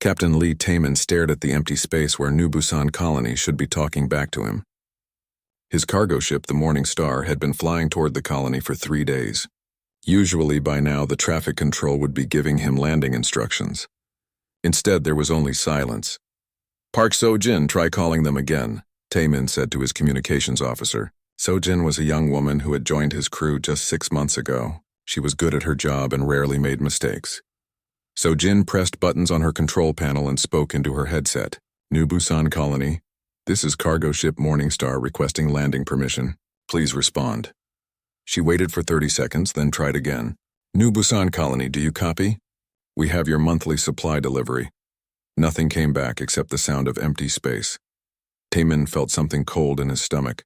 Captain Lee Taman stared at the empty space where New Busan Colony should be talking back to him. His cargo ship, the Morning Star, had been flying toward the colony for 3 days. Usually by now the traffic control would be giving him landing instructions. Instead there was only silence. "Park So-jin, try calling them again," Taemin said to his communications officer. So-jin was a young woman who had joined his crew just 6 months ago. She was good at her job and rarely made mistakes. So-jin pressed buttons on her control panel and spoke into her headset. "New Busan Colony, this is cargo ship Morning Star requesting landing permission. Please respond." She waited for 30 seconds, then tried again. "New Busan Colony, do you copy? We have your monthly supply delivery." Nothing came back except the sound of empty space. Taemin felt something cold in his stomach.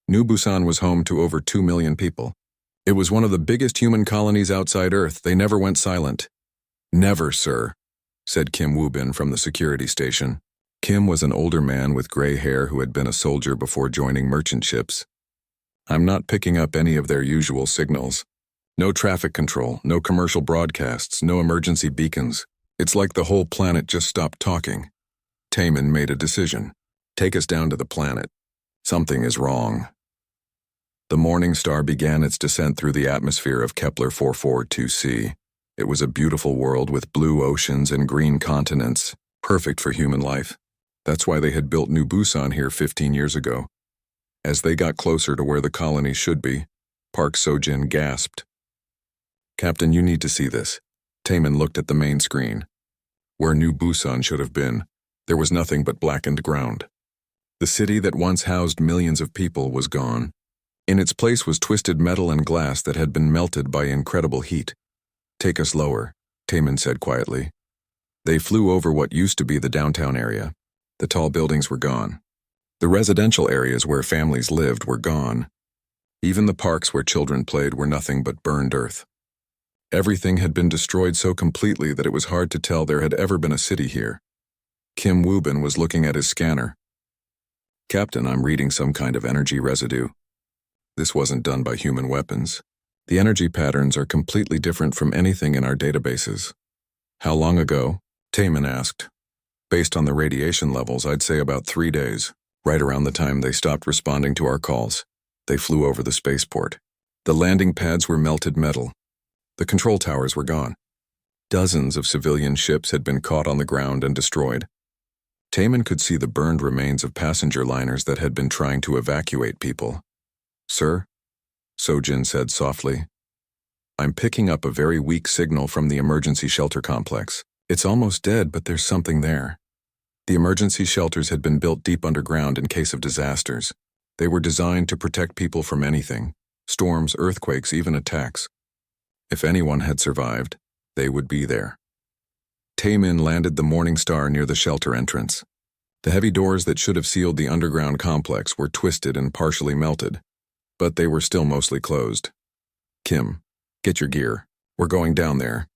New Busan was home to over 2 million people. It was one of the biggest human colonies outside Earth. They never went silent. "Never, sir," said Kim Woo-bin from the security station. Kim was an older man with gray hair who had been a soldier before joining merchant ships. "I'm not picking up any of their usual signals. No traffic control, no commercial broadcasts, no emergency beacons. It's like the whole planet just stopped talking." Taemin made a decision. "Take us down to the planet. Something is wrong." The Morning Star began its descent through the atmosphere of Kepler 442c. It was a beautiful world with blue oceans and green continents, perfect for human life. That's why they had built New Busan here 15 years ago. As they got closer to where the colony should be, Park So-jin gasped. "Captain, you need to see this." Taemin looked at the main screen. Where New Busan should have been, there was nothing but blackened ground. The city that once housed millions of people was gone. In its place was twisted metal and glass that had been melted by incredible heat. "Take us lower," Taemin said quietly. They flew over what used to be the downtown area. The tall buildings were gone. The residential areas where families lived were gone. Even the parks where children played were nothing but burned earth. Everything had been destroyed so completely that it was hard to tell there had ever been a city here. Kim Woo-bin was looking at his scanner. "Captain, I'm reading some kind of energy residue. This wasn't done by human weapons. The energy patterns are completely different from anything in our databases." "How long ago?" Taemin asked. "Based on the radiation levels, I'd say about 3 days, right around the time they stopped responding to our calls. They flew over the spaceport. The landing pads were melted metal. The control towers were gone. Dozens of civilian ships had been caught on the ground and destroyed. Taemin could see the burned remains of passenger liners that had been trying to evacuate people. "Sir?" So-jin said softly. "I'm picking up a very weak signal from the emergency shelter complex. It's almost dead, but there's something there." The emergency shelters had been built deep underground in case of disasters. They were designed to protect people from anything, storms, earthquakes, even attacks. If anyone had survived, they would be there. Taemin landed the Morning Star near the shelter entrance. The heavy doors that should have sealed the underground complex were twisted and partially melted, but they were still mostly closed. "Kim, get your gear. We're going down there."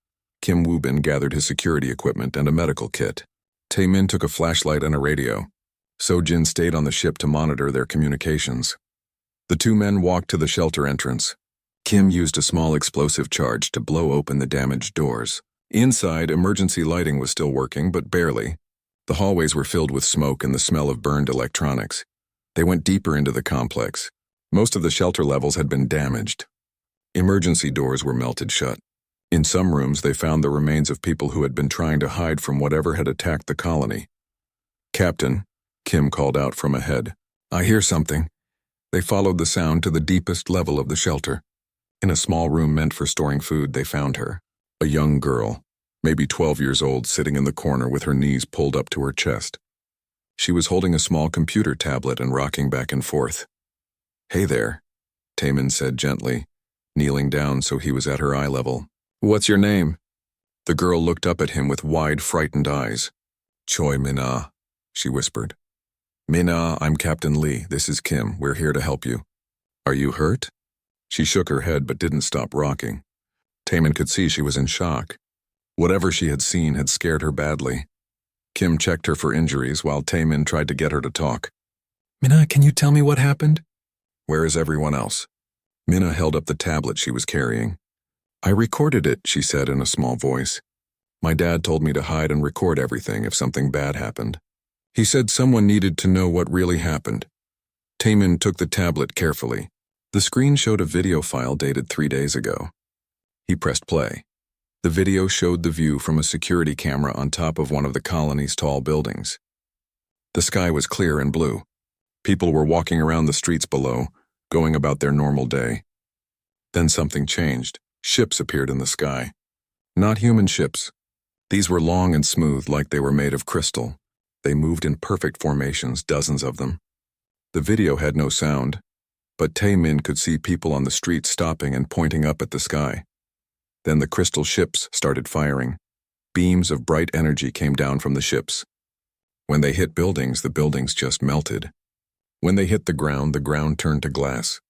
Kim Woo-bin gathered his security equipment and a medical kit. Taemin took a flashlight and a radio. So-jin stayed on the ship to monitor their communications. The two men walked to the shelter entrance. Kim used a small explosive charge to blow open the damaged doors. Inside, emergency lighting was still working, but barely. The hallways were filled with smoke and the smell of burned electronics. They went deeper into the complex. Most of the shelter levels had been damaged. Emergency doors were melted shut. In some rooms, they found the remains of people who had been trying to hide from whatever had attacked the colony. "Captain," Kim called out from ahead. "I hear something." They followed the sound to the deepest level of the shelter. In a small room meant for storing food, they found her. A young girl, maybe 12 years old, sitting in the corner with her knees pulled up to her chest. She was holding a small computer tablet and rocking back and forth. "Hey there," Taemin said gently, kneeling down so he was at her eye level. "What's your name?" The girl looked up at him with wide, frightened eyes. "Choi Min-ah," she whispered. "Min-ah, I'm Captain Lee. This is Kim. We're here to help you." "Are you hurt?" She shook her head but didn't stop rocking. Taemin could see she was in shock. Whatever she had seen had scared her badly. Kim checked her for injuries while Taemin tried to get her to talk. "Min-ah, can you tell me what happened?" "Where is everyone else?" Min-ah held up the tablet she was carrying. "I recorded it," she said in a small voice. My dad told me to hide and record everything if something bad happened. He said someone needed to know what really happened. Taemin took the tablet carefully. The screen showed a video file dated 3 days ago. He pressed play. The video showed the view from a security camera on top of one of the colony's tall buildings. The sky was clear and blue. People were walking around the streets below, going about their normal day. Then something changed. Ships appeared in the sky. Not human ships. These were long and smooth like they were made of crystal. They moved in perfect formations, dozens of them. The video had no sound, but Taemin could see people on the street stopping and pointing up at the sky. Then the crystal ships started firing. Beams of bright energy came down from the ships. When they hit buildings, the buildings just melted. When they hit the ground turned to glass.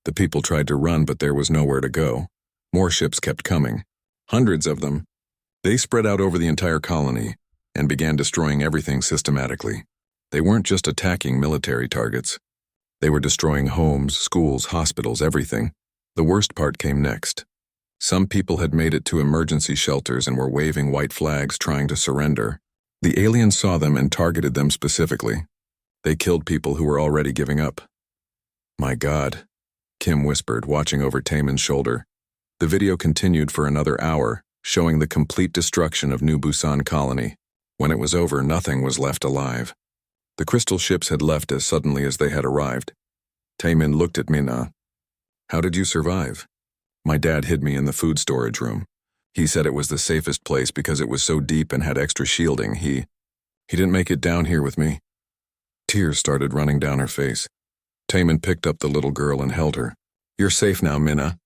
The people tried to run, but there was nowhere to go. More ships kept coming. Hundreds of them. They spread out over the entire colony and began destroying everything systematically. They weren't just attacking military targets. They were destroying homes, schools, hospitals, everything. The worst part came next. Some people had made it to emergency shelters and were waving white flags trying to surrender. The aliens saw them and targeted them specifically. They killed people who were already giving up. "My God," Kim whispered, watching over Taemin's shoulder. The video continued for another hour, showing the complete destruction of New Busan Colony. When it was over, nothing was left alive. The crystal ships had left as suddenly as they had arrived. Taemin looked at Mina. "How did you survive?" "My dad hid me in the food storage room. He said it was the safest place because it was so deep and had extra shielding. He didn't make it down here with me." Tears started running down her face. Taemin picked up the little girl and held her. "You're safe now, Mina.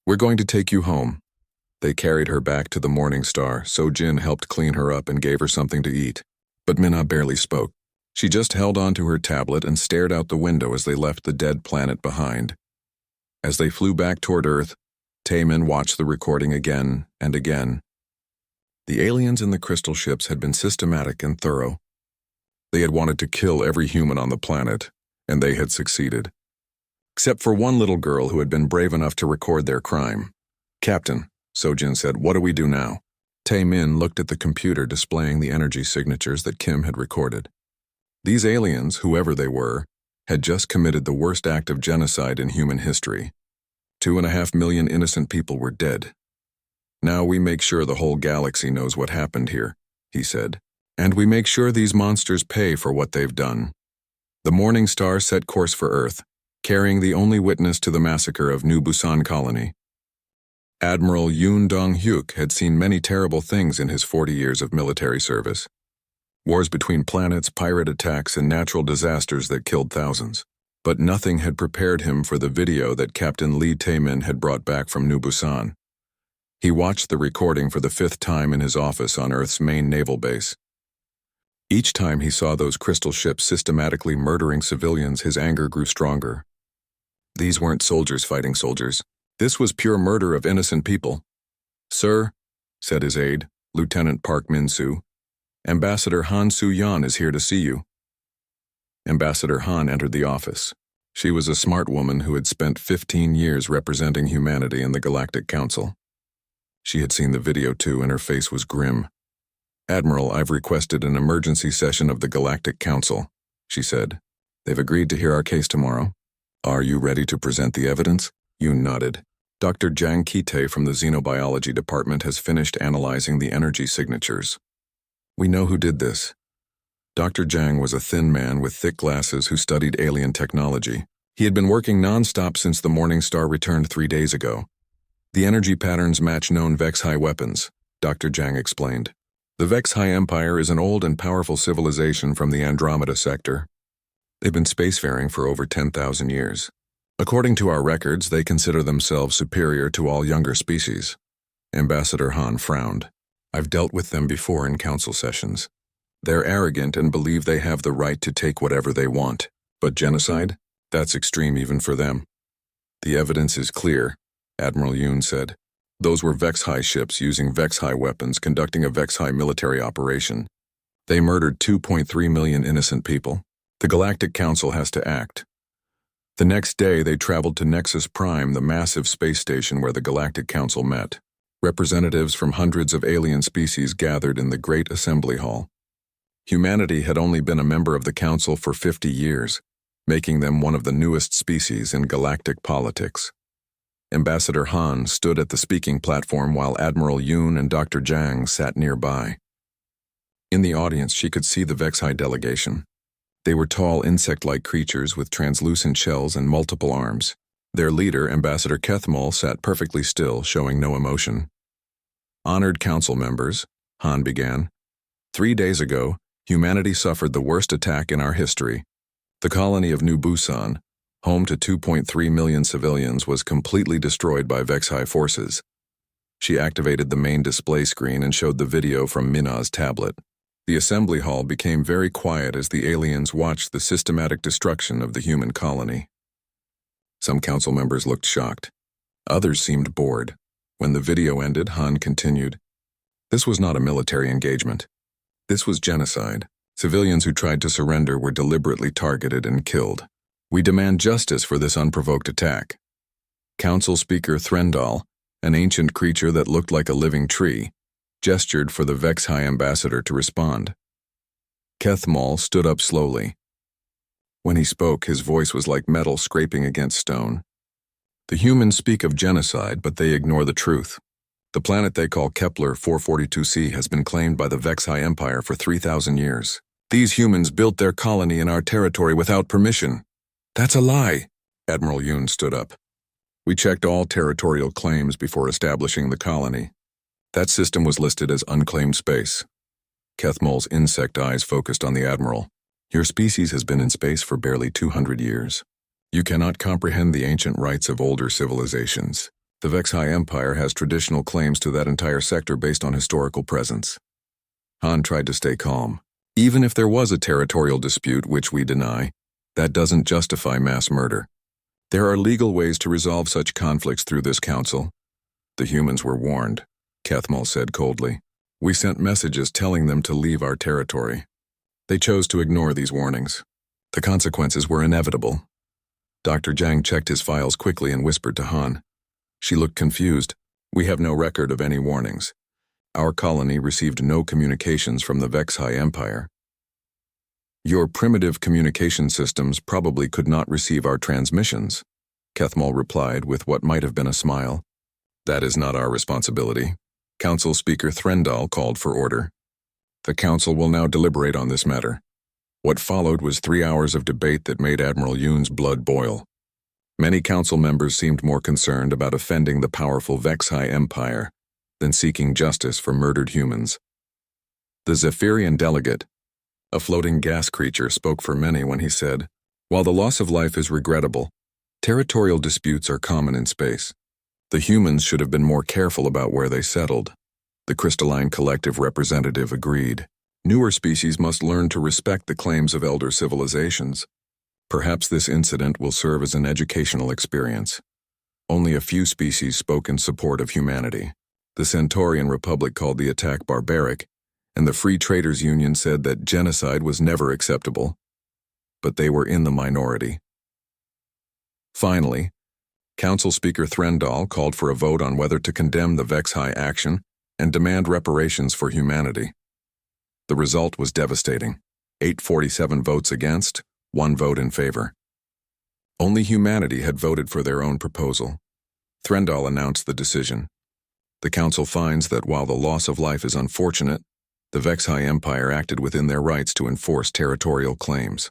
We're going to take you home." They carried her back to the Morning Star. So-jin helped clean her up and gave her something to eat. But Mina barely spoke. She just held onto her tablet and stared out the window as they left the dead planet behind. As they flew back toward Earth, Taemin watched the recording again and again. The aliens in the crystal ships had been systematic and thorough. They had wanted to kill every human on the planet, and they had succeeded. Except for one little girl who had been brave enough to record their crime. "Captain," So-jin said, "what do we do now?" Taemin looked at the computer displaying the energy signatures that Kim had recorded. These aliens, whoever they were, had just committed the worst act of genocide in human history. 2.5 million innocent people were dead. "Now we make sure the whole galaxy knows what happened here," he said. "And we make sure these monsters pay for what they've done." The Morning Star set course for Earth, carrying the only witness to the massacre of New Busan Colony. Admiral Yoon Dong-hyuk had seen many terrible things in his 40 years of military service. Wars between planets, pirate attacks, and natural disasters that killed thousands. But nothing had prepared him for the video that Captain Lee Taemin had brought back from New Busan. He watched the recording for the 5th time in his office on Earth's main naval base. Each time he saw those crystal ships systematically murdering civilians, his anger grew stronger. These weren't soldiers fighting soldiers. This was pure murder of innocent people. "Sir," said his aide, Lieutenant Park Min-soo, "Ambassador Han Soo-yeon is here to see you." Ambassador Han entered the office. She was a smart woman who had spent 15 years representing humanity in the Galactic Council. She had seen the video too, and her face was grim. "Admiral, I've requested an emergency session of the Galactic Council," she said. "They've agreed to hear our case tomorrow. Are you ready to present the evidence?" Yoon nodded. "Dr. Jang Ki-tae from the Xenobiology Department has finished analyzing the energy signatures. We know who did this." Dr. Jang was a thin man with thick glasses who studied alien technology. He had been working non-stop since the Morning Star returned 3 days ago. "The energy patterns match known Vex-High weapons," Dr. Jang explained. "The Vex-High Empire is an old and powerful civilization from the Andromeda sector. They've been spacefaring for over 10,000 years. According to our records, they consider themselves superior to all younger species." Ambassador Han frowned. "I've dealt with them before in council sessions. They're arrogant and believe they have the right to take whatever they want. But genocide? That's extreme even for them." "The evidence is clear," Admiral Yoon said. "Those were Vex-High ships using Vex-High weapons conducting a Vex-High military operation. They murdered 2.3 million innocent people. The Galactic Council has to act." The next day, they traveled to Nexus Prime, the massive space station where the Galactic Council met. Representatives from hundreds of alien species gathered in the Great Assembly Hall. Humanity had only been a member of the Council for 50 years, making them one of the newest species in galactic politics. Ambassador Han stood at the speaking platform while Admiral Yoon and Dr. Zhang sat nearby. In the audience, she could see the Vexi delegation. They were tall, insect-like creatures with translucent shells and multiple arms. Their leader, Ambassador Kethmol, sat perfectly still, showing no emotion. Honored council members, Han began. 3 days ago, humanity suffered the worst attack in our history. The colony of New Busan, home to 2.3 million civilians, was completely destroyed by Vexi forces. She activated the main display screen and showed the video from Mina's tablet. The assembly hall became very quiet as the aliens watched the systematic destruction of the human colony. Some council members looked shocked. Others seemed bored. When the video ended, Han continued. This was not a military engagement. This was genocide. Civilians who tried to surrender were deliberately targeted and killed. We demand justice for this unprovoked attack. Council Speaker Threndal, an ancient creature that looked like a living tree, gestured for the Vexi ambassador to respond. Kethmol stood up slowly. When he spoke, his voice was like metal scraping against stone. The humans speak of genocide, but they ignore the truth. The planet they call Kepler 442c has been claimed by the Vexi Empire for 3,000 years. These humans built their colony in our territory without permission. That's a lie. Admiral Yoon stood up. We checked all territorial claims before establishing the colony. That system was listed as unclaimed space. Kethmol's insect eyes focused on the Admiral. Your species has been in space for barely 200 years. You cannot comprehend the ancient rights of older civilizations. The Vexi Empire has traditional claims to that entire sector based on historical presence. Han tried to stay calm. Even if there was a territorial dispute, which we deny, that doesn't justify mass murder. There are legal ways to resolve such conflicts through this council. The humans were warned, Kethmol said coldly. We sent messages telling them to leave our territory. They chose to ignore these warnings. The consequences were inevitable. Dr. Zhang checked his files quickly and whispered to Han. She looked confused. We have no record of any warnings. Our colony received no communications from the Vexi Empire. Your primitive communication systems probably could not receive our transmissions, Kethmol replied with what might have been a smile. That is not our responsibility. Council Speaker Threndal called for order. The council will now deliberate on this matter. What followed was 3 hours of debate that made Admiral Yoon's blood boil. Many council members seemed more concerned about offending the powerful Vexi Empire than seeking justice for murdered humans. The Zephyrian delegate, a floating gas creature, spoke for many when he said, while the loss of life is regrettable, territorial disputes are common in space. The humans should have been more careful about where they settled. The crystalline collective representative agreed. Newer species must learn to respect the claims of elder civilizations. Perhaps this incident will serve as an educational experience. Only a few species spoke in support of humanity. The Centaurian Republic called the attack barbaric, and the Free Traders Union said that genocide was never acceptable. But they were in the minority. Finally, Council Speaker Threndal called for a vote on whether to condemn the Vexi action and demand reparations for humanity. The result was devastating. 847 votes against, 1 vote in favor. Only humanity had voted for their own proposal. Threndal announced the decision. The council finds that while the loss of life is unfortunate, the Vexi Empire acted within their rights to enforce territorial claims.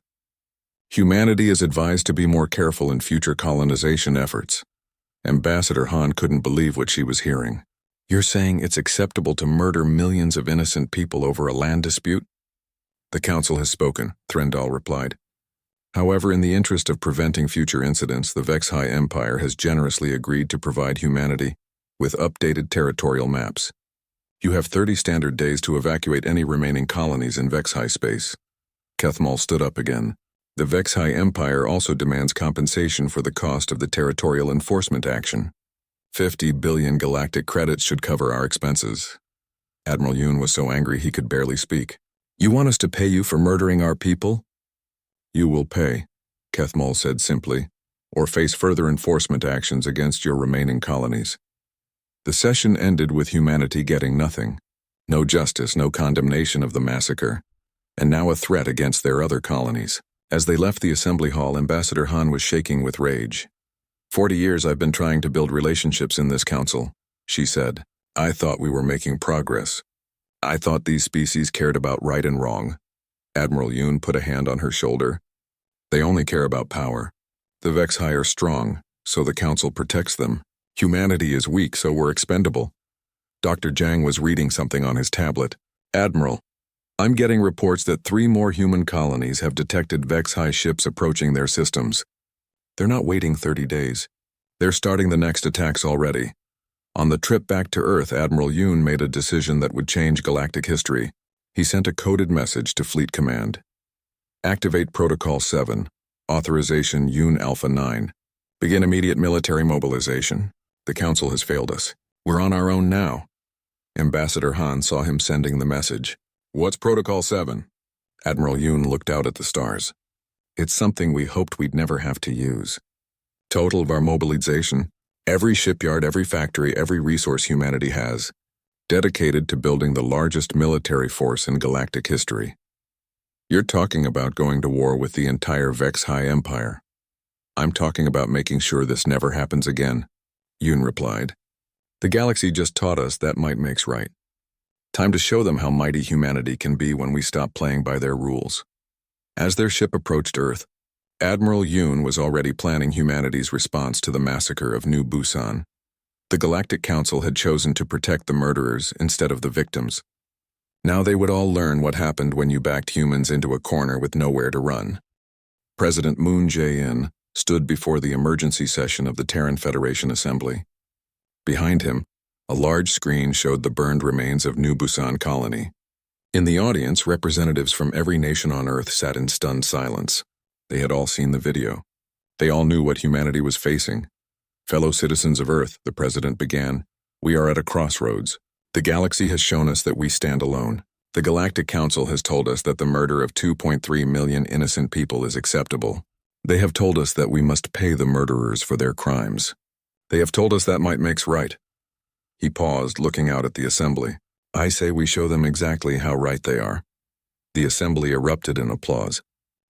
Humanity is advised to be more careful in future colonization efforts. Ambassador Han couldn't believe what she was hearing. You're saying it's acceptable to murder millions of innocent people over a land dispute? The council has spoken, Threndal replied. However, in the interest of preventing future incidents, the Vexi Empire has generously agreed to provide humanity with updated territorial maps. You have 30 standard days to evacuate any remaining colonies in Vexi space. Kethmol stood up again. The Vexi Empire also demands compensation for the cost of the territorial enforcement action. 50 billion galactic credits should cover our expenses. Admiral Yoon was so angry he could barely speak. You want us to pay you for murdering our people? You will pay, Kethmol said simply, or face further enforcement actions against your remaining colonies. The session ended with humanity getting nothing. No justice, no condemnation of the massacre, and now a threat against their other colonies. As they left the assembly hall, Ambassador Han was shaking with rage. 40 years I've been trying to build relationships in this council, she said. I thought we were making progress. I thought these species cared about right and wrong. Admiral Yoon put a hand on her shoulder. They only care about power. The Vex-Hi are strong, so the council protects them. Humanity is weak, so we're expendable. Dr. Zhang was reading something on his tablet. Admiral, I'm getting reports that 3 more human colonies have detected Vex-Hi ships approaching their systems. They're not waiting 30 days. They're starting the next attacks already. On the trip back to Earth, Admiral Yoon made a decision that would change galactic history. He sent a coded message to Fleet Command. Activate Protocol 7. Authorization Yoon Alpha 9. Begin immediate military mobilization. The Council has failed us. We're on our own now. Ambassador Han saw him sending the message. What's Protocol 7? Admiral Yoon looked out at the stars. It's something we hoped we'd never have to use. Total of our mobilization, every shipyard, every factory, every resource humanity has, dedicated to building the largest military force in galactic history. You're talking about going to war with the entire Vex-Hi Empire. I'm talking about making sure this never happens again, Yoon replied. The galaxy just taught us that might makes right. Time to show them how mighty humanity can be when we stop playing by their rules. As their ship approached Earth, Admiral Yoon was already planning humanity's response to the massacre of New Busan. The Galactic Council had chosen to protect the murderers instead of the victims. Now they would all learn what happened when you backed humans into a corner with nowhere to run. President Moon Jae-in stood before the emergency session of the Terran Federation Assembly. Behind him, a large screen showed the burned remains of New Busan Colony. In the audience, representatives from every nation on Earth sat in stunned silence. They had all seen the video. They all knew what humanity was facing. Fellow citizens of Earth, the president began, we are at a crossroads. The galaxy has shown us that we stand alone. The Galactic Council has told us that the murder of 2.3 million innocent people is acceptable. They have told us that we must pay the murderers for their crimes. They have told us that might makes right. He paused, looking out at the assembly. I say we show them exactly how right they are. The assembly erupted in applause.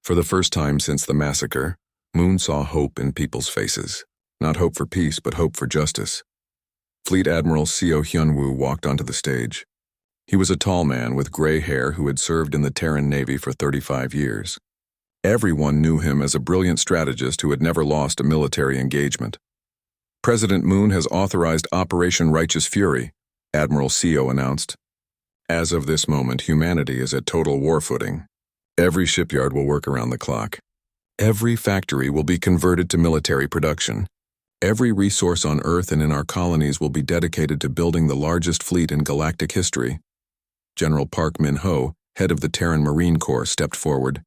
For the first time since the massacre, Moon saw hope in people's faces. Not hope for peace, but hope for justice. Fleet Admiral Seo Hyunwoo walked onto the stage. He was a tall man with gray hair who had served in the Terran Navy for 35 years. Everyone knew him as a brilliant strategist who had never lost a military engagement. President Moon has authorized Operation Righteous Fury, Admiral Seo announced. As of this moment, humanity is at total war footing. Every shipyard will work around the clock. Every factory will be converted to military production. Every resource on Earth and in our colonies will be dedicated to building the largest fleet in galactic history. General Park Min-ho, head of the Terran Marine Corps, stepped forward.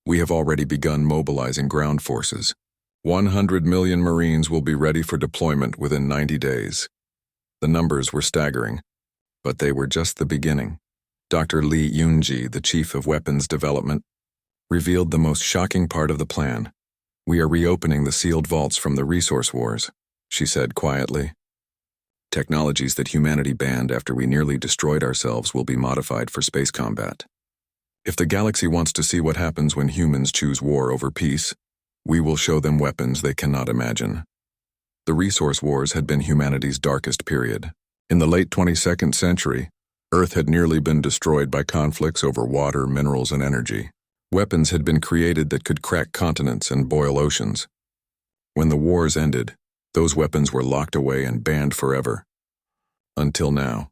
We have already begun mobilizing ground forces. 100 million Marines will be ready for deployment within 90 days. The numbers were staggering, but they were just the beginning. Dr. Lee Yoonji, the chief of weapons development, revealed the most shocking part of the plan. We are reopening the sealed vaults from the resource wars, she said quietly. Technologies that humanity banned after we nearly destroyed ourselves will be modified for space combat. If the galaxy wants to see what happens when humans choose war over peace, we will show them weapons they cannot imagine. The resource wars had been humanity's darkest period. In the late 22nd century, Earth had nearly been destroyed by conflicts over water, minerals, and energy. Weapons had been created that could crack continents and boil oceans. When the wars ended, those weapons were locked away and banned forever. Until now.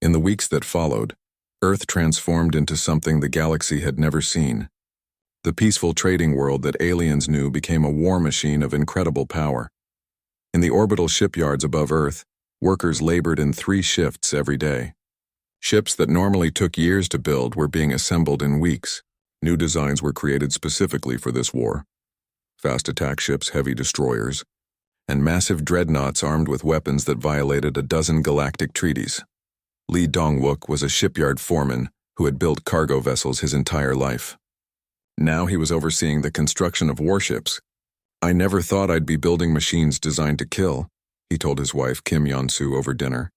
In the weeks that followed, Earth transformed into something the galaxy had never seen. The peaceful trading world that aliens knew became a war machine of incredible power. In the orbital shipyards above Earth, workers labored in 3 shifts every day. Ships that normally took years to build were being assembled in weeks. New designs were created specifically for this war. Fast attack ships, heavy destroyers, and massive dreadnoughts armed with weapons that violated a dozen galactic treaties. Lee Dong-wook was a shipyard foreman who had built cargo vessels his entire life. Now he was overseeing the construction of warships. I never thought I'd be building machines designed to kill, he told his wife Kim Yeon-soo over dinner.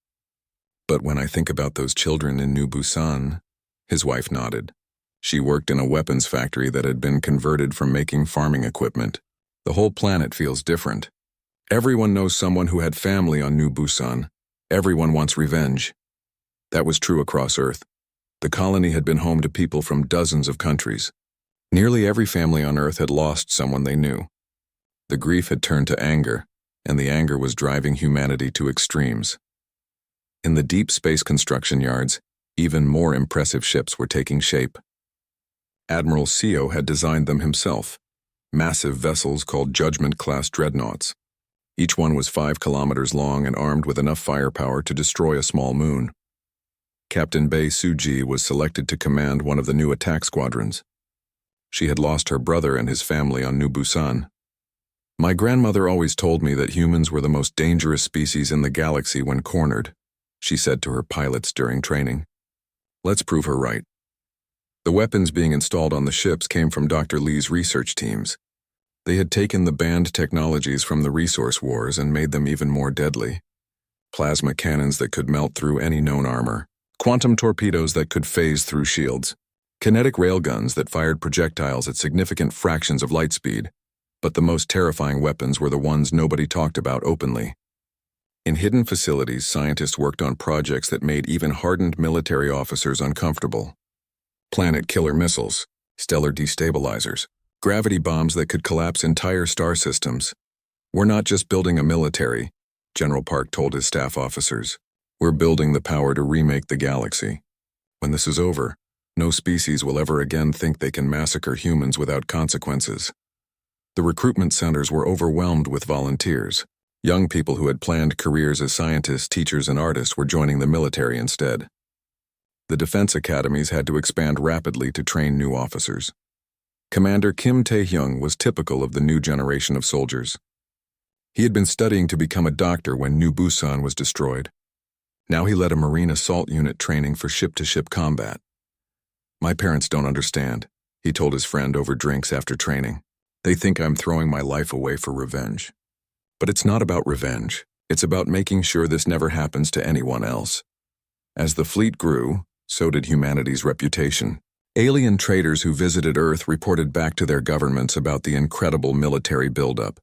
But when I think about those children in New Busan, his wife nodded. She worked in a weapons factory that had been converted from making farming equipment. The whole planet feels different. Everyone knows someone who had family on New Busan. Everyone wants revenge. That was true across Earth. The colony had been home to people from dozens of countries. Nearly every family on Earth had lost someone they knew. The grief had turned to anger, and the anger was driving humanity to extremes. In the deep space construction yards, even more impressive ships were taking shape. Admiral Seo had designed them himself, massive vessels called Judgment-class dreadnoughts. Each one was 5 kilometers long and armed with enough firepower to destroy a small moon. Captain Bae Soo-ji was selected to command one of the new attack squadrons. She had lost her brother and his family on New Busan. My grandmother always told me that humans were the most dangerous species in the galaxy when cornered, she said to her pilots during training. Let's prove her right. The weapons being installed on the ships came from Dr. Lee's research teams. They had taken the banned technologies from the resource wars and made them even more deadly. Plasma cannons that could melt through any known armor, quantum torpedoes that could phase through shields, kinetic railguns that fired projectiles at significant fractions of light speed. But the most terrifying weapons were the ones nobody talked about openly. In hidden facilities, scientists worked on projects that made even hardened military officers uncomfortable. Planet-killer missiles, stellar destabilizers, gravity bombs that could collapse entire star systems. We're not just building a military, General Park told his staff officers. We're building the power to remake the galaxy. When this is over, no species will ever again think they can massacre humans without consequences. The recruitment centers were overwhelmed with volunteers. Young people who had planned careers as scientists, teachers, and artists were joining the military instead. The defense academies had to expand rapidly to train new officers. Commander Kim Tae-hyung was typical of the new generation of soldiers. He had been studying to become a doctor when New Busan was destroyed. Now he led a Marine assault unit training for ship-to-ship combat. My parents don't understand, he told his friend over drinks after training. They think I'm throwing my life away for revenge. But it's not about revenge. It's about making sure this never happens to anyone else. As the fleet grew, so did humanity's reputation. Alien traders who visited Earth reported back to their governments about the incredible military buildup.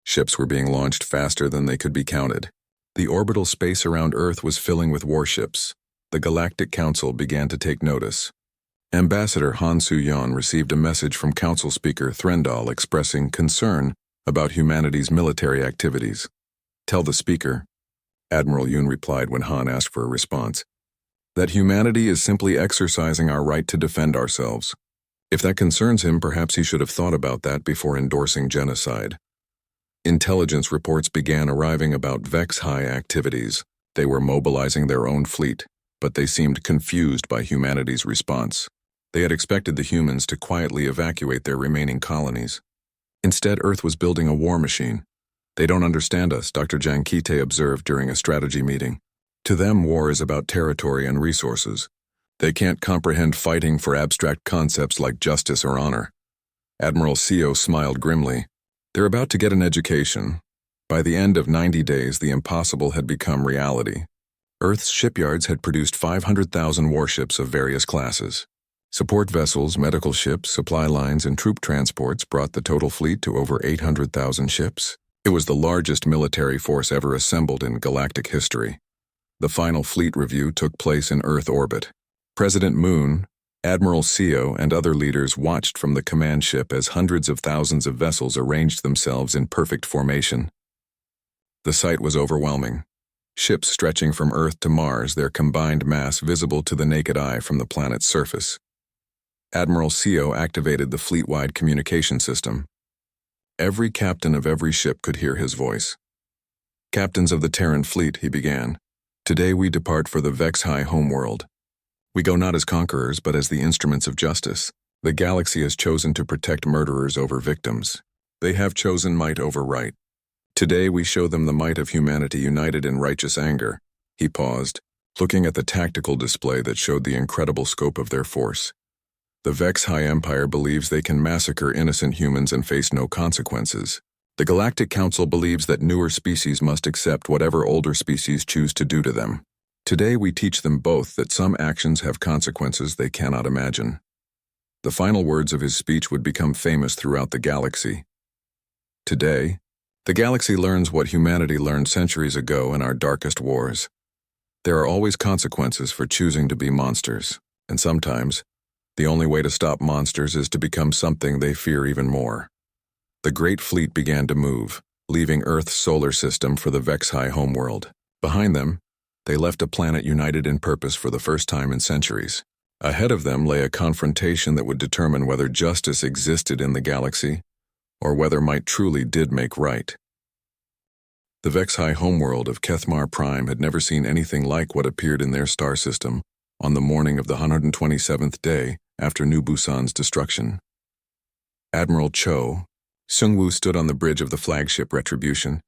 Ships were being launched faster than they could be counted. The orbital space around Earth was filling with warships. The Galactic Council began to take notice. Ambassador Han Soo-yeon received a message from Council Speaker Threndal expressing concern about humanity's military activities. Tell the speaker, Admiral Yoon replied when Han asked for a response, that humanity is simply exercising our right to defend ourselves. If that concerns him, perhaps he should have thought about that before endorsing genocide. Intelligence reports began arriving about Vex-High activities. They were mobilizing their own fleet, but they seemed confused by humanity's response. They had expected the humans to quietly evacuate their remaining colonies. Instead, Earth was building a war machine. They don't understand us, Dr. Jang Ki-tae observed during a strategy meeting. To them, war is about territory and resources. They can't comprehend fighting for abstract concepts like justice or honor. Admiral Seo smiled grimly. They're about to get an education. By the end of 90 days, the impossible had become reality. Earth's shipyards had produced 500,000 warships of various classes. Support vessels, medical ships, supply lines, and troop transports brought the total fleet to over 800,000 ships. It was the largest military force ever assembled in galactic history. The final fleet review took place in Earth orbit. President Moon, Admiral Seo, and other leaders watched from the command ship as hundreds of thousands of vessels arranged themselves in perfect formation. The sight was overwhelming. Ships stretching from Earth to Mars, their combined mass visible to the naked eye from the planet's surface. Admiral Seo activated the fleet-wide communication system. Every captain of every ship could hear his voice. Captains of the Terran fleet, he began. Today we depart for the Vex-High homeworld. We go not as conquerors, but as the instruments of justice. The galaxy has chosen to protect murderers over victims. They have chosen might over right. Today we show them the might of humanity united in righteous anger. He paused, looking at the tactical display that showed the incredible scope of their force. The Vex-High Empire believes they can massacre innocent humans and face no consequences. The Galactic Council believes that newer species must accept whatever older species choose to do to them. Today we teach them both that some actions have consequences they cannot imagine. The final words of his speech would become famous throughout the galaxy. Today, the galaxy learns what humanity learned centuries ago in our darkest wars. There are always consequences for choosing to be monsters, and sometimes, the only way to stop monsters is to become something they fear even more. The Great Fleet began to move, leaving Earth's solar system for the Vexhi homeworld. Behind them, they left a planet united in purpose for the first time in centuries. Ahead of them lay a confrontation that would determine whether justice existed in the galaxy, or whether might truly did make right. The Vexhi homeworld of Kethmar Prime had never seen anything like what appeared in their star system on the morning of the 127th day after New Busan's destruction. Admiral Cho Seungwoo stood on the bridge of the flagship Retribution,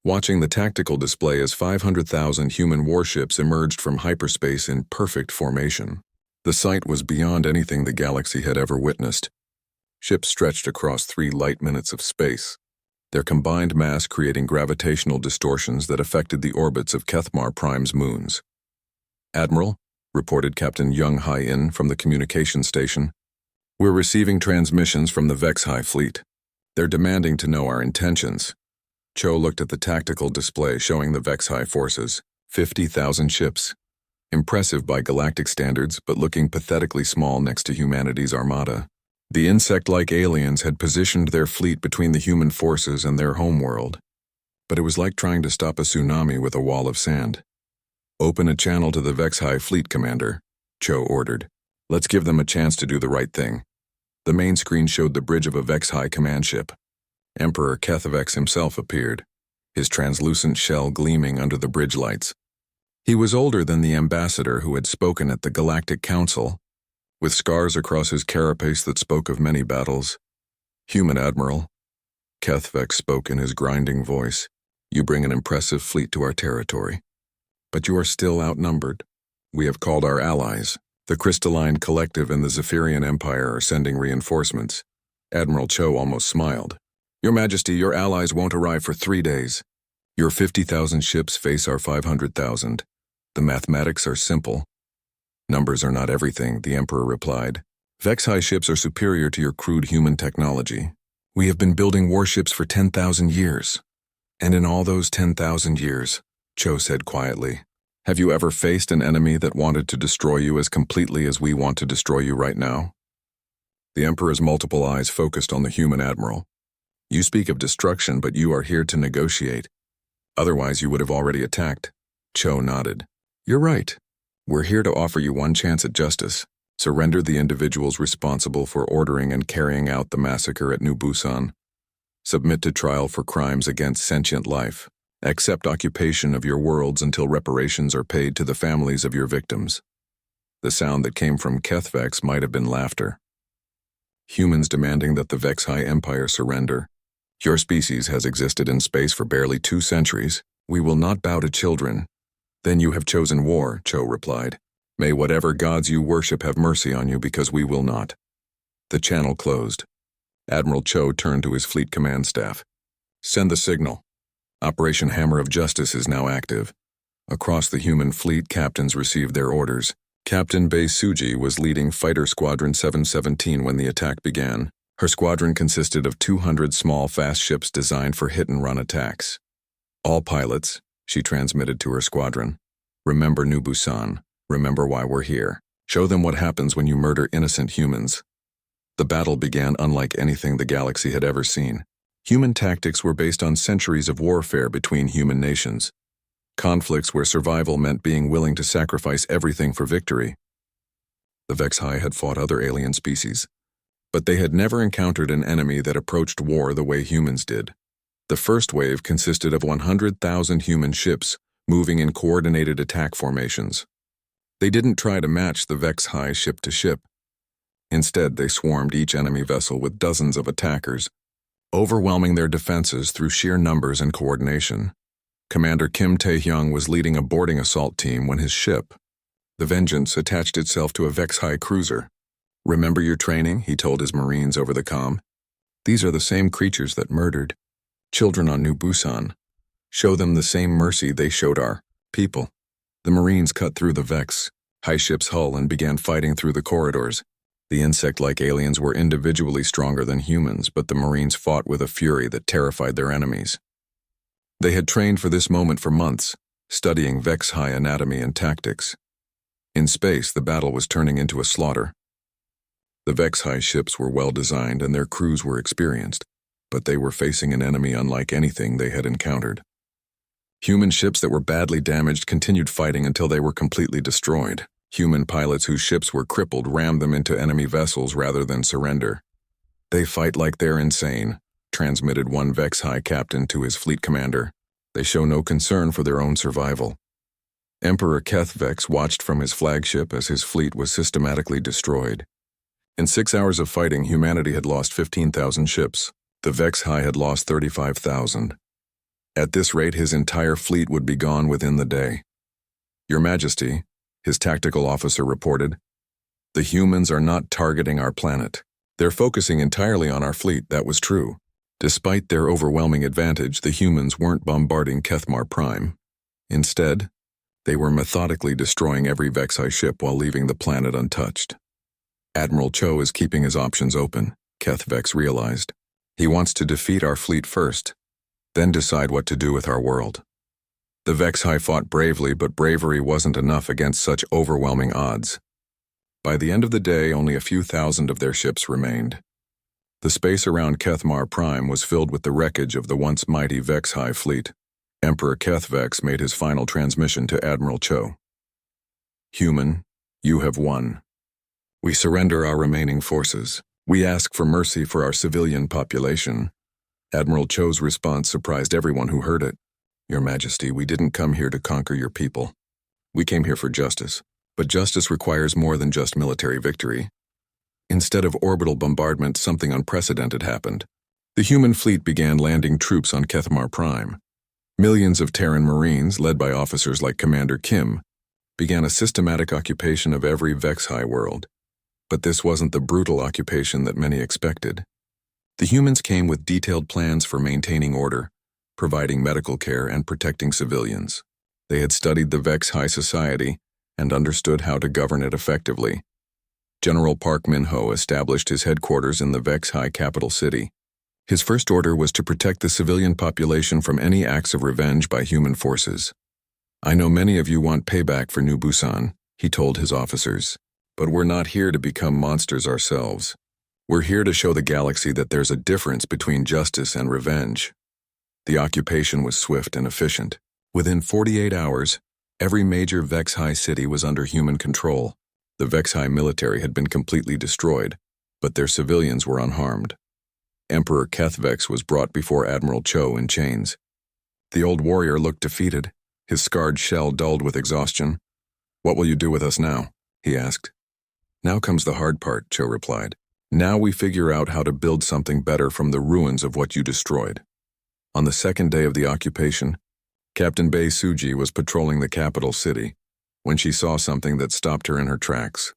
watching the tactical display as 500,000 human warships emerged from hyperspace in perfect formation. The sight was beyond anything the galaxy had ever witnessed. Ships stretched across 3 light minutes of space, their combined mass creating gravitational distortions that affected the orbits of Kethmar Prime's moons. "Admiral," reported Captain Young Hai-in from the communication station, "we're receiving transmissions from the Vexhi fleet. They're demanding to know our intentions." Cho looked at the tactical display showing the Vexhi forces, 50,000 ships. Impressive by galactic standards, but looking pathetically small next to humanity's armada. The insect-like aliens had positioned their fleet between the human forces and their homeworld. But it was like trying to stop a tsunami with a wall of sand. "Open a channel to the Vexhi fleet, Commander," Cho ordered. "Let's give them a chance to do the right thing." The main screen showed the bridge of a Vexhi command ship. Emperor Kethavex himself appeared, his translucent shell gleaming under the bridge lights. He was older than the ambassador who had spoken at the Galactic Council, with scars across his carapace that spoke of many battles. "Human Admiral," Kethavex spoke in his grinding voice, "you bring an impressive fleet to our territory. But you are still outnumbered. We have called our allies. The Crystalline Collective and the Zephyrian Empire are sending reinforcements." Admiral Cho almost smiled. "Your Majesty, your allies won't arrive for 3 days. Your 50,000 ships face our 500,000. The mathematics are simple." "Numbers are not everything," the Emperor replied. "Vexhi ships are superior to your crude human technology. We have been building warships for 10,000 years. And in all those 10,000 years," Cho said quietly, "have you ever faced an enemy that wanted to destroy you as completely as we want to destroy you right now?" The Emperor's multiple eyes focused on the human admiral. "You speak of destruction, but you are here to negotiate. Otherwise you would have already attacked." Cho nodded. "You're right. We're here to offer you one chance at justice. Surrender the individuals responsible for ordering and carrying out the massacre at New Busan. Submit to trial for crimes against sentient life. Accept occupation of your worlds until reparations are paid to the families of your victims." The sound that came from Kethvex might have been laughter. "Humans demanding that the Vexhi Empire surrender. Your species has existed in space for barely 2 centuries. We will not bow to children." "Then you have chosen war," Cho replied. "May whatever gods you worship have mercy on you, because we will not." The channel closed. Admiral Cho turned to his fleet command staff. "Send the signal. Operation Hammer of Justice is now active." Across the human fleet, captains received their orders. Captain Bei Suji was leading Fighter Squadron 717 when the attack began. Her squadron consisted of 200 small, fast ships designed for hit-and-run attacks. "All pilots," she transmitted to her squadron, "remember New Busan. Remember why we're here. Show them what happens when you murder innocent humans." The battle began unlike anything the galaxy had ever seen. Human tactics were based on centuries of warfare between human nations. Conflicts where survival meant being willing to sacrifice everything for victory. The Vexhi had fought other alien species, but they had never encountered an enemy that approached war the way humans did. The first wave consisted of 100,000 human ships moving in coordinated attack formations. They didn't try to match the Vexhi ship to ship. Instead, they swarmed each enemy vessel with dozens of attackers, overwhelming their defenses through sheer numbers and coordination. Commander Kim Tae-hyung was leading a boarding assault team when his ship, the Vengeance, attached itself to a Vexhi cruiser. "Remember your training," he told his Marines over the comm. "These are the same creatures that murdered. Children on New Busan. Show them the same mercy they showed our people. The Marines cut through the Vex high ship's hull and began fighting through the corridors. The insect-like aliens were individually stronger than humans, but the Marines fought with a fury that terrified their enemies. They had trained for this moment for months, studying Vex high anatomy and tactics. In space, the battle was turning into a slaughter. The Vex high ships were well designed and their crews were experienced, but they were facing an enemy unlike anything they had encountered. Human ships that were badly damaged continued fighting until they were completely destroyed. Human pilots whose ships were crippled rammed them into enemy vessels rather than surrender. "They fight like they're insane," transmitted one Vex high captain to his fleet commander. "They show no concern for their own survival." Emperor Keth Vex watched from his flagship as his fleet was systematically destroyed. In 6 hours of fighting, humanity had lost 15,000 ships. The Vex high had lost 35,000. At this rate, his entire fleet would be gone within the day. "Your Majesty," his tactical officer reported, "the humans are not targeting our planet. They're focusing entirely on our fleet." That was true. Despite their overwhelming advantage, the humans weren't bombarding Kethmar Prime. Instead, they were methodically destroying every Vex high ship while leaving the planet untouched. "Admiral Cho is keeping his options open," Keth Vex realized. "He wants to defeat our fleet first, then decide what to do with our world." The Vex high fought bravely, but bravery wasn't enough against such overwhelming odds. By the end of the day, only a few thousand of their ships remained. The space around Kethmar Prime was filled with the wreckage of the once mighty Vex high fleet. Emperor Keth Vex made his final transmission to Admiral Cho. "Human, you have won. We surrender our remaining forces. We ask for mercy for our civilian population." Admiral Cho's response surprised everyone who heard it. "Your Majesty, we didn't come here to conquer your people. We came here for justice. But justice requires more than just military victory." Instead of orbital bombardment, something unprecedented happened. The human fleet began landing troops on Kethmar Prime. Millions of Terran Marines, led by officers like Commander Kim, began a systematic occupation of every Vex high world. But this wasn't the brutal occupation that many expected. The humans came with detailed plans for maintaining order, providing medical care, and protecting civilians. They had studied the Vex high society and understood how to govern it effectively. General Park Min-ho established his headquarters in the Vex high capital city. His first order was to protect the civilian population from any acts of revenge by human forces. "I know many of you want payback for New Busan," he told his officers. "But we're not here to become monsters ourselves. We're here to show the galaxy that there's a difference between justice and revenge." The occupation was swift and efficient. Within 48 hours, every major Vex high city was under human control. The Vex high military had been completely destroyed, but their civilians were unharmed. Emperor Keth Vex was brought before Admiral Cho in chains. The old warrior looked defeated, his scarred shell dulled with exhaustion. "What will you do with us now?" he asked. "Now comes the hard part," Cho replied. "Now we figure out how to build something better from the ruins of what you destroyed." On the second day of the occupation, Captain Bei Suji was patrolling the capital city when she saw something that stopped her in her tracks.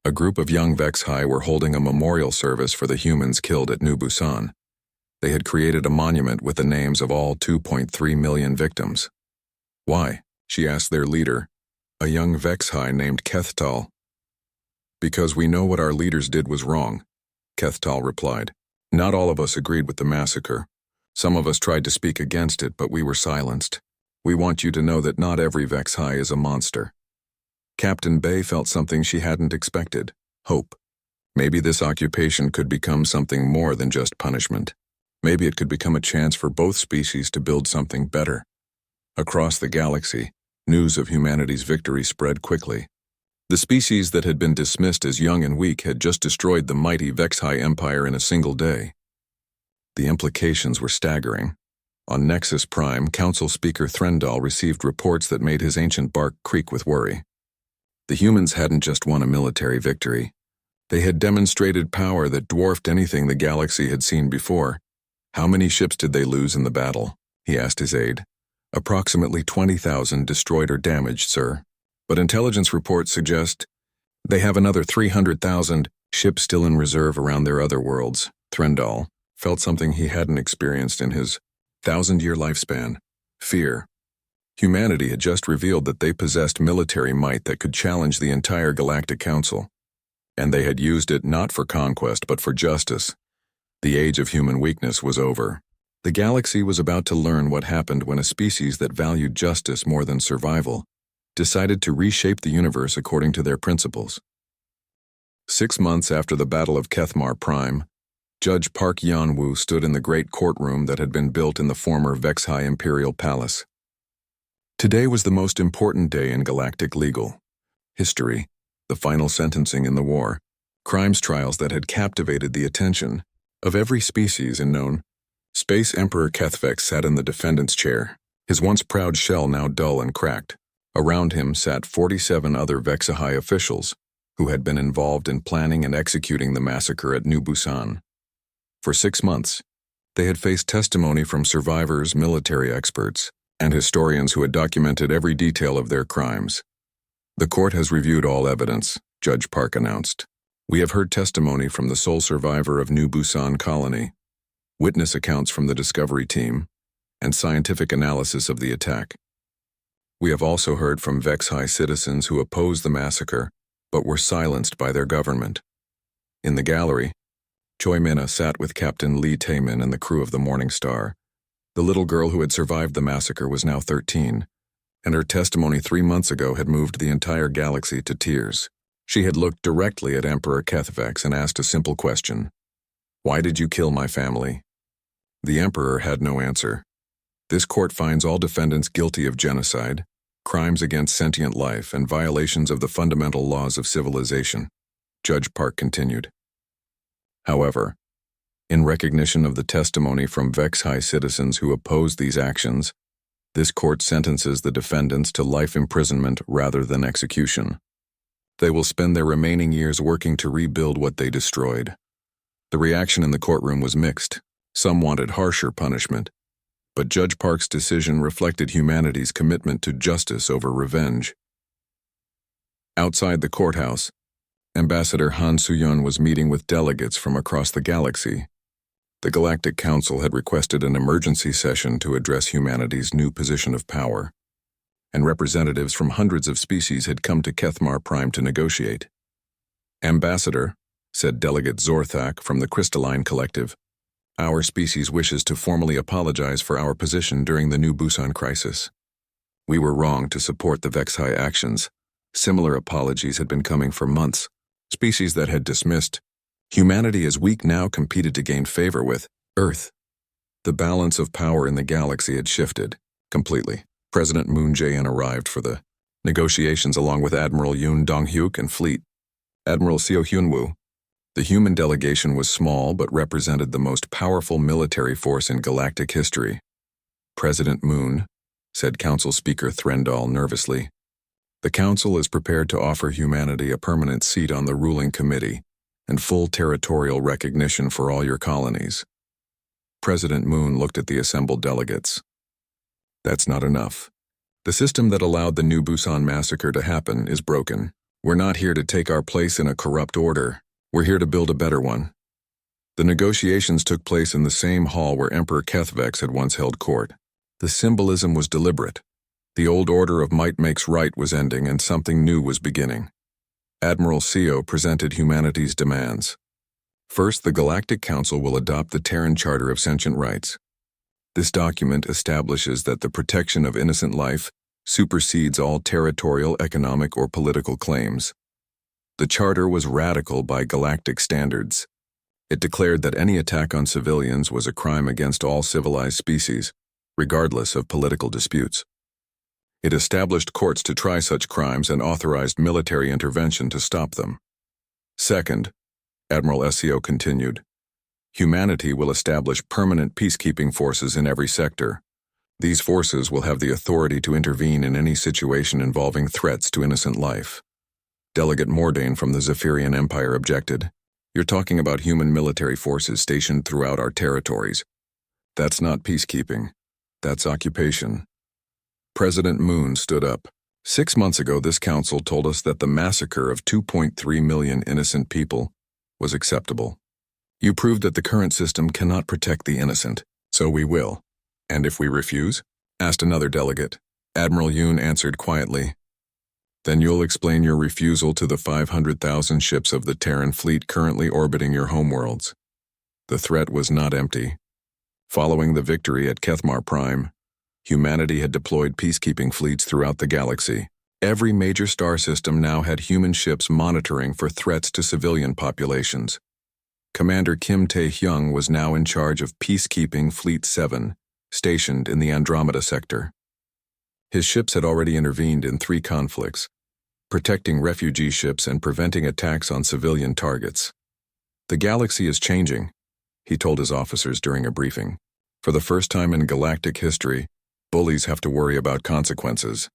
A group of young Vex high were holding a memorial service for the humans killed at New Busan. They had created a monument with the names of all 2.3 million victims. "Why?" she asked their leader, a young Vex high named Kethtal. "Because we know what our leaders did was wrong," Kethtal replied. "Not all of us agreed with the massacre. Some of us tried to speak against it, but we were silenced. We want you to know that not every Vex high is a monster." Captain Bei felt something she hadn't expected: hope. Maybe this occupation could become something more than just punishment. Maybe it could become a chance for both species to build something better. Across the galaxy, news of humanity's victory spread quickly. The species that had been dismissed as young and weak had just destroyed the mighty Vex high empire in a single day. The implications were staggering. On Nexus Prime, Council Speaker Threndal received reports that made his ancient bark creak with worry. The humans hadn't just won a military victory. They had demonstrated power that dwarfed anything the galaxy had seen before. "How many ships did they lose in the battle?" he asked his aide. "Approximately 20,000 destroyed or damaged, sir. But intelligence reports suggest they have another 300,000 ships still in reserve around their other worlds." Threndal felt something he hadn't experienced in his 1,000-year lifespan. Fear. Humanity had just revealed that they possessed military might that could challenge the entire Galactic Council. And they had used it not for conquest but for justice. The age of human weakness was over. The galaxy was about to learn what happened when a species that valued justice more than survival decided to reshape the universe according to their principles. 6 months after the Battle of Kethmar Prime, Judge Park Yan-woo stood in the great courtroom that had been built in the former HFY Imperial Palace. Today was the most important day in galactic legal history, the final sentencing in the war, crimes trials that had captivated the attention of every species in known. Space Emperor Kethvex sat in the defendant's chair, his once proud shell now dull and cracked. Around him sat 47 other HFY officials who had been involved in planning and executing the massacre at New Busan. For 6 months, they had faced testimony from survivors, military experts, and historians who had documented every detail of their crimes. The court has reviewed all evidence, Judge Park announced. We have heard testimony from the sole survivor of New Busan colony, witness accounts from the discovery team, and scientific analysis of the attack. We have also heard from HFY citizens who opposed the massacre but were silenced by their government. In the gallery, Choi Minna sat with Captain Lee Taemin and the crew of the Morning Star. The little girl who had survived the massacre was now 13, and her testimony 3 months ago had moved the entire galaxy to tears. She had looked directly at Emperor Kethvex and asked a simple question: "Why did you kill my family?" The Emperor had no answer. This court finds all defendants guilty of genocide, crimes against sentient life, and violations of the fundamental laws of civilization, Judge Park continued. However, in recognition of the testimony from HFY citizens who opposed these actions, this court sentences the defendants to life imprisonment rather than execution. They will spend their remaining years working to rebuild what they destroyed. The reaction in the courtroom was mixed. Some wanted harsher punishment, but Judge Park's decision reflected humanity's commitment to justice over revenge. Outside the courthouse, Ambassador Han Soo-yeon was meeting with delegates from across the galaxy. The Galactic Council had requested an emergency session to address humanity's new position of power, and representatives from hundreds of species had come to Kethmar Prime to negotiate. "Ambassador," said Delegate Zorthak from the Crystalline Collective, "our species wishes to formally apologize for our position during the New Busan crisis. We were wrong to support the HFY actions. Similar apologies had been coming for months. Species that had dismissed humanity as weak now competed to gain favor with Earth. The balance of power in the galaxy had shifted completely. President Moon Jae-in arrived for the negotiations along with Admiral Yoon Dong-hyuk and Fleet Admiral Seo Hyun-woo. The human delegation was small but represented the most powerful military force in galactic history. "President Moon," said Council Speaker Threndall nervously, "the Council is prepared to offer humanity a permanent seat on the ruling committee and full territorial recognition for all your colonies." President Moon looked at the assembled delegates. "That's not enough. The system that allowed the New Busan massacre to happen is broken. We're not here to take our place in a corrupt order. We're here to build a better one." The negotiations took place in the same hall where Emperor Kethvex had once held court. The symbolism was deliberate. The old order of might makes right was ending and something new was beginning. Admiral Seo presented humanity's demands. First, the Galactic Council will adopt the Terran Charter of Sentient Rights. This document establishes that the protection of innocent life supersedes all territorial, economic, or political claims. The charter was radical by galactic standards. It declared that any attack on civilians was a crime against all civilized species, regardless of political disputes. It established courts to try such crimes and authorized military intervention to stop them. Second, Admiral Seo continued, humanity will establish permanent peacekeeping forces in every sector. These forces will have the authority to intervene in any situation involving threats to innocent life. Delegate Mordain from the Zephyrian Empire objected, "You're talking about human military forces stationed throughout our territories. That's not peacekeeping. That's occupation." President Moon stood up. 6 months ago, this council told us that the massacre of 2.3 million innocent people was acceptable. You proved that the current system cannot protect the innocent, so we will. And if we refuse? Asked another delegate. Admiral Yoon answered quietly. Then you'll explain your refusal to the 500,000 ships of the Terran fleet currently orbiting your homeworlds. The threat was not empty. Following the victory at Kethmar Prime, humanity had deployed peacekeeping fleets throughout the galaxy. Every major star system now had human ships monitoring for threats to civilian populations. Commander Kim Tae-hyung was now in charge of Peacekeeping Fleet 7, stationed in the Andromeda sector. His ships had already intervened in 3 conflicts, protecting refugee ships and preventing attacks on civilian targets. The galaxy is changing, he told his officers during a briefing. For the first time in galactic history, bullies have to worry about consequences.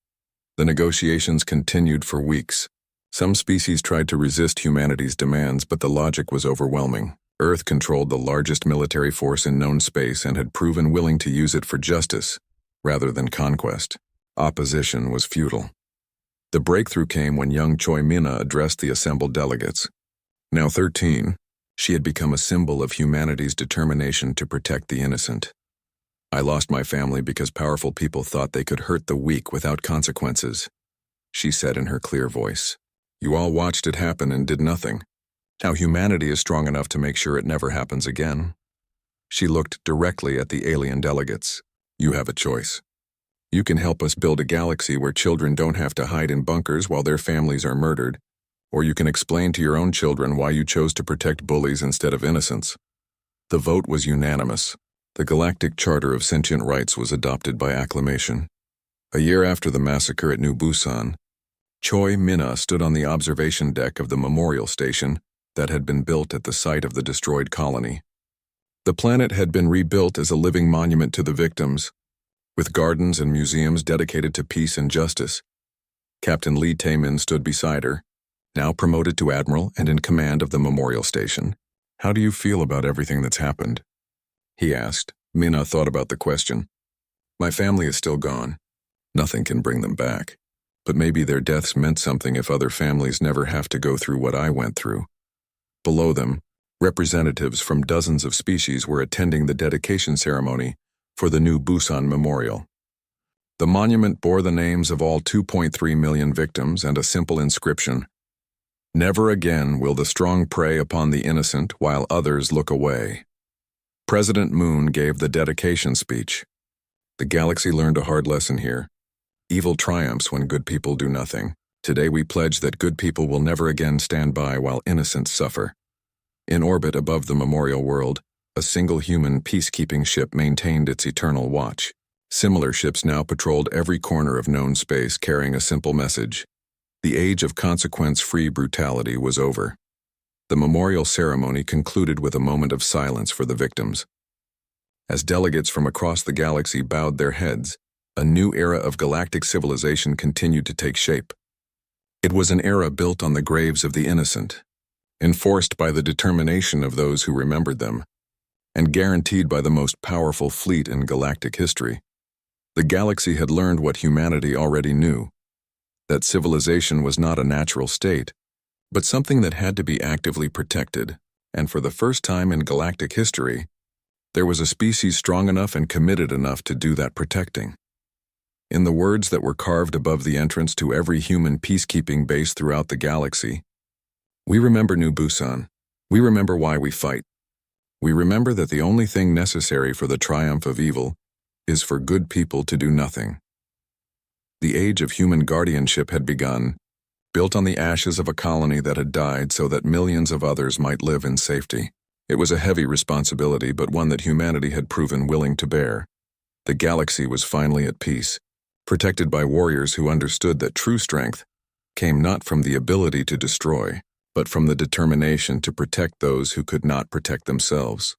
The negotiations continued for weeks. Some species tried to resist humanity's demands, but the logic was overwhelming. Earth controlled the largest military force in known space and had proven willing to use it for justice, rather than conquest. Opposition was futile. The breakthrough came when young Choi Mina addressed the assembled delegates. Now 13, she had become a symbol of humanity's determination to protect the innocent. I lost my family because powerful people thought they could hurt the weak without consequences, she said in her clear voice. You all watched it happen and did nothing. Now humanity is strong enough to make sure it never happens again. She looked directly at the alien delegates. You have a choice. You can help us build a galaxy where children don't have to hide in bunkers while their families are murdered, or you can explain to your own children why you chose to protect bullies instead of innocents. The vote was unanimous. The Galactic Charter of Sentient Rights was adopted by acclamation. A year after the massacre at New Busan, Choi Mina stood on the observation deck of the memorial station that had been built at the site of the destroyed colony. The planet had been rebuilt as a living monument to the victims, with gardens and museums dedicated to peace and justice. Captain Lee Taemin stood beside her, now promoted to admiral and in command of the memorial station. How do you feel about everything that's happened? He asked. Mina thought about the question. My family is still gone. Nothing can bring them back. But maybe their deaths meant something if other families never have to go through what I went through. Below them, representatives from dozens of species were attending the dedication ceremony for the new Busan Memorial. The monument bore the names of all 2.3 million victims and a simple inscription. Never again will the strong prey upon the innocent while others look away. President Moon gave the dedication speech. The galaxy learned a hard lesson here. Evil triumphs when good people do nothing. Today we pledge that good people will never again stand by while innocents suffer. In orbit above the memorial world, a single human peacekeeping ship maintained its eternal watch. Similar ships now patrolled every corner of known space carrying a simple message. The age of consequence-free brutality was over. The memorial ceremony concluded with a moment of silence for the victims. As delegates from across the galaxy bowed their heads, a new era of galactic civilization continued to take shape. It was an era built on the graves of the innocent, enforced by the determination of those who remembered them, and guaranteed by the most powerful fleet in galactic history. The galaxy had learned what humanity already knew, that civilization was not a natural state, but something that had to be actively protected, and for the first time in galactic history, there was a species strong enough and committed enough to do that protecting. In the words that were carved above the entrance to every human peacekeeping base throughout the galaxy, we remember New Busan. We remember why we fight. We remember that the only thing necessary for the triumph of evil is for good people to do nothing. The age of human guardianship had begun, built on the ashes of a colony that had died so that millions of others might live in safety. It was a heavy responsibility, but one that humanity had proven willing to bear. The galaxy was finally at peace, protected by warriors who understood that true strength came not from the ability to destroy, but from the determination to protect those who could not protect themselves.